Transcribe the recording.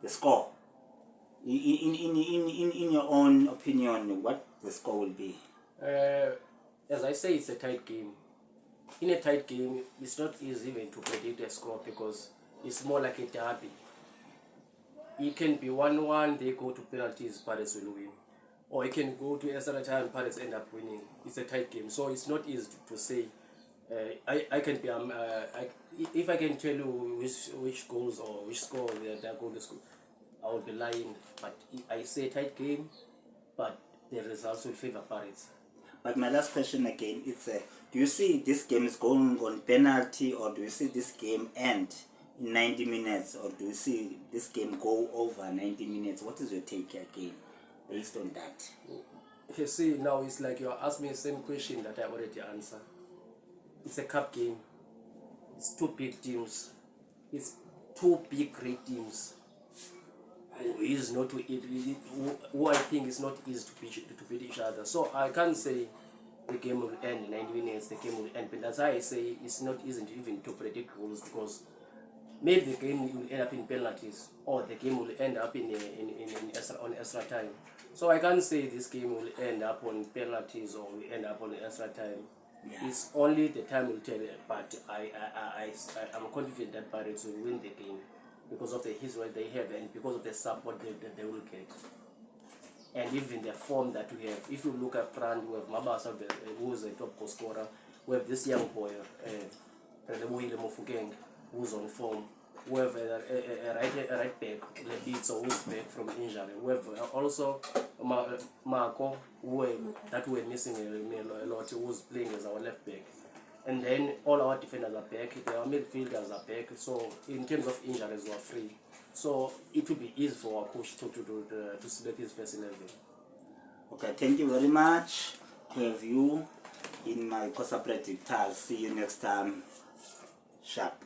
the score. In your own opinion, what the score will be? As I say, it's a tight game. In a tight game, it's not easy even to predict a score because it's more like a derby. It can be 1-1, they go to penalties, Pirates will win. Or it can go to extra time, Pirates end up winning. It's a tight game, so it's not easy to say. I can be if I can tell you which goals or which score they're going to score, I will be lying. But I say tight game, but the results will favor Pirates. But my last question again, it's do you see this game is going on penalty, or do you see this game end in 90 minutes, or do you see this game go over 90 minutes? What is your take again based on that? You see, now it's like you're asking me the same question that I already answered. It's a cup game. It's two big teams. It's two big great teams. Who I think is not easy to beat each other. So I can't say the game will end in 90 minutes, the game will end. But that's why I say it's not easy even to predict goals, because maybe the game will end up in penalties, or the game will end up in extra time. So I can't say this game will end up on penalties or will end up on extra time. Yeah. It's only the time will tell. But I'm confident that Pirates will win the game because of the history they have and because of the support they will get. And even the form that we have. If you look up front, we have Mabasa, who is a top goal scorer. We have this young boy, who's on form. We have a right back, Lebitso, who's back from injury. We have also Marco, that we're missing a lot, who's playing as our left back. And then all our defenders are back, our midfielders are back. So in terms of injuries, we are free. So it will be easy for our coach to select his first 11. Okay, thank you very much to have you in my xhosa predictors. See you next time. Sharp.